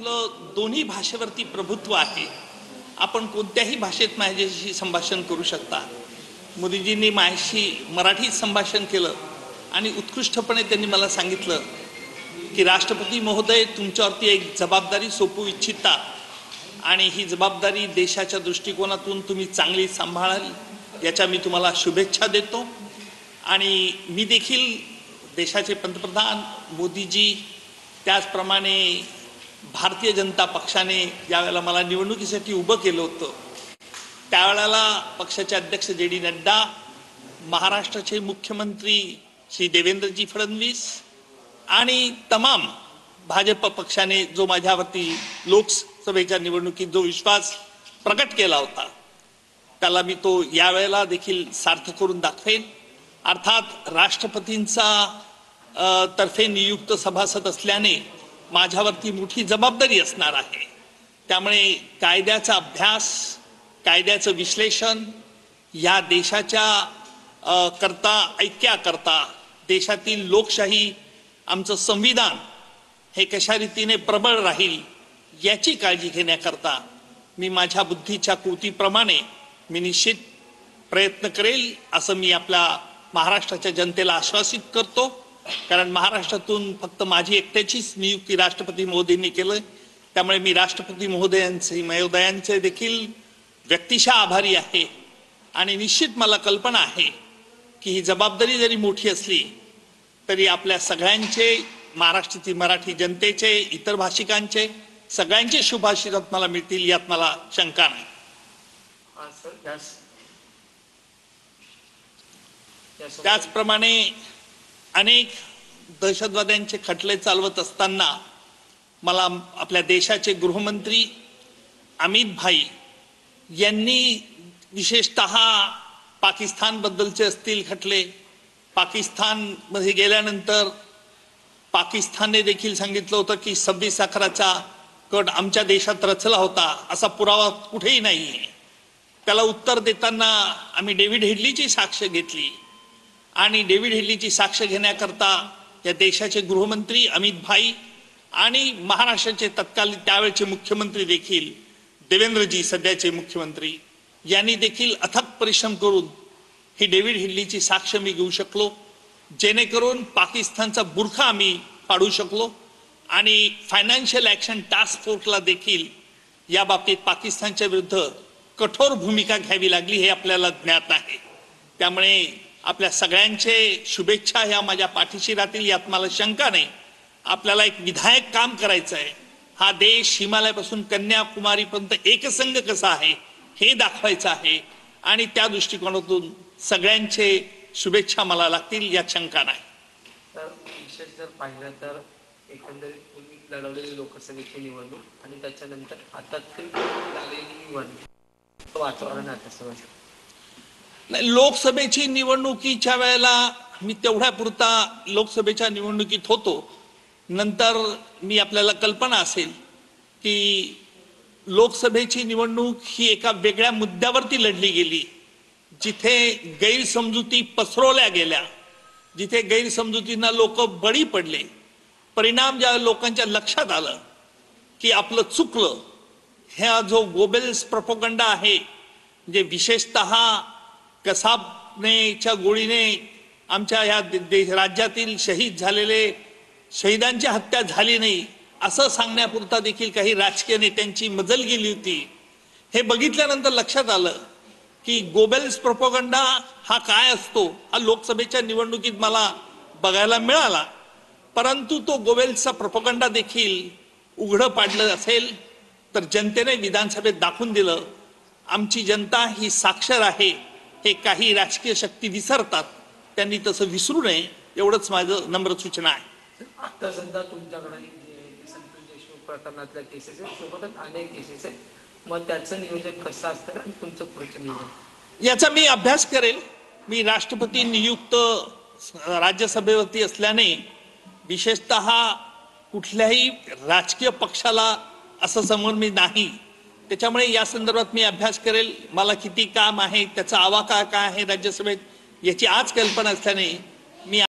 आपलं दोन्ही भाषेवरती प्रभुत्व आहे। आपण कोणत्याही भाषेत माझ्याशी संभाषण करू शकता। मोदीजींनी माझ्याशी मराठीत संभाषण केलं आणि उत्कृष्टपणे त्यांनी मला सांगितलं की राष्ट्रपती महोदय तुमच्यावरती एक जबाबदारी सोपवू इच्छिता आणि ही जबाबदारी देशाच्या दृष्टिकोनातून तुम्ही चांगली सांभाळाल याच्या मी तुम्हाला शुभेच्छा देतो। आणि मी देखील देशाचे पंतप्रधान मोदीजी त्याचप्रमाणे भारतीय जनता पक्षाने ज्यावेळेला मला निवडणुकीसाठी उभं केलं होतं त्यावेळेला पक्षाचे अध्यक्ष जे.डी. नड्डा, महाराष्ट्राचे मुख्यमंत्री श्री देवेंद्रजी फडणवीस आणि तमाम भाजप पक्षाने जो माझ्यावरती लोकसभेच्या निवडणुकीत जो विश्वास प्रकट केला होता त्याला मी तो यावेळेला देखील सार्थ करून दाखवेन। अर्थात राष्ट्रपतींचा तर्फे नियुक्त सभासद असल्याने माझ्यावरती मोठी जबाबदारी असणार आहे। त्यामुळे कायद्याचा अभ्यास, कायद्याचं विश्लेषण या देशाच्या करता ऐक्याकरता देशातील लोकशाही आमचं संविधान हे कशा रीतीने प्रबळ राहील याची काळजी घेण्याकरता मी माझ्या बुद्धीच्या कृतीप्रमाणे मी निश्चित प्रयत्न करेल असं मी आपल्या महाराष्ट्राच्या जनतेला आश्वासित करतो। कारण महाराष्ट्रातून फक्त माझी एकट्याचीच नियुक्ती राष्ट्रपती महोदयांनी केलं, त्यामुळे मी राष्ट्रपती महोदयांचे देखील व्यक्तिशः आभारी आहे। आणि निश्चित मला कल्पना आहे की ही जबाबदारी जरी मोठी असली तरी आपल्या सगळ्यांचे, महाराष्ट्रातील मराठी जनतेचे, इतर भाषिकांचे सगळ्यांचे शुभाशीर्वाद मला मिळतील यात मला शंका नाही। त्याचप्रमाणे अनेक दहशतवाद्यांचे खटले चालवत असताना मला आपल्या देशाचे गृहमंत्री अमित भाई यांनी विशेषतः पाकिस्तानबद्दलचे असतील खटले, पाकिस्तानमध्ये गेल्यानंतर पाकिस्तानने देखील सांगितलं होतं की 26 अकराचा कट आमच्या देशात रचला होता असा पुरावा कुठेही नाहीये। त्याला उत्तर देताना आम्ही डेव्हिड हेडलीची साक्ष घेतली आणि डेव्हिड हेडलीची साक्ष घेण्याकरता या देशाचे गृहमंत्री अमित भाई आणि महाराष्ट्राचे तत्कालीन त्यावेळचे मुख्यमंत्री देखील देवेंद्रजी सध्याचे मुख्यमंत्री यांनी देखील अथक परिश्रम करून ही डेव्हिड हेडलीची साक्ष मी घेऊ शकलो, जेणेकरून पाकिस्तानचा बुरखा आम्ही पाडू शकलो आणि फायनान्शियल ॲक्शन टास्क फोर्सला देखील या बाबतीत पाकिस्तानच्या विरुद्ध कठोर भूमिका घ्यावी लागली हे आपल्याला ज्ञात आहे। त्यामुळे आपल्या सगळ्यांचे शुभेच्छा ह्या माझ्या पाठीशी राहतील यात मला शंका नाही। आपल्याला एक विधायक काम करायचं आहे। हा देश हिमालयापासून कन्याकुमारीपर्यंत एकसंघ कसा आहे हे दाखवायचं आहे आणि त्या दृष्टिकोनातून सगळ्यांचे शुभेच्छा मला लागतील यात शंका नाही। तर विशेष जर पाहिलं तर एकंदरीत तुम्ही लढवलेली लोकसभेची निवडणूक आणि त्याच्यानंतर आता लागलेली निवडणूक वातावरण आता समज नाही, लोकसभेची निवडणुकीच्या वेळेला मी तेवढ्यापुरता लोकसभेच्या निवडणुकीत होतो। नंतर मी आपल्याला कल्पना असेल की लोकसभेची निवडणूक ही एका वेगळ्या मुद्द्यावरती लढली गेली, जिथे गैरसमजुती पसरवल्या गेल्या, जिथे गैरसमजुतींना लोक बळी पडले। परिणाम ज्या लोकांच्या लक्षात आलं की आपलं चुकलं, ह्या जो गोबेल्स प्रोपगंडा आहे, जे विशेषतः कसाबनेच्या गोळीने आमच्या या राज्यातील शहीद झालेले शहीदांची हत्या झाली नाही असं सांगण्यापुरता देखील काही राजकीय नेत्यांची मजल गेली होती। हे बघितल्यानंतर लक्षात आलं की गोबेल्स प्रोपगंडा हा काय असतो हा लोकसभेच्या निवडणुकीत मला बघायला मिळाला। परंतु तो गोबेल्सचा प्रोपगंडा देखील उघडं पाडलं असेल तर जनतेने विधानसभेत दाखवून दिलं आमची जनता ही साक्षर आहे। हे काही राजकीय शक्ती विसरतात, त्यांनी तसं विसरू नये एवढंच माझं नम्र सूचना आहे। आता सध्या तुमच्याकडे संतोष देशमुख प्रकरणातल्या केसेस आहेत, सोबतच अनेक केसेस आहेत, मग त्याचं नियोजन कसं असतं आणि तुमचं पुढचं नियोजन याचा मी अभ्यास करेल। मी राष्ट्रपती नियुक्त राज्यसभेवरती असल्याने विशेषतः कुठल्याही राजकीय पक्षाला असं समोर मी नाही, त्याच्यामुळे या संदर्भात मी अभ्यास करेल। मला किती काम आहे, त्याचा आवाका काय आहे राज्यसभेत याची आज कल्पना असल्याने मी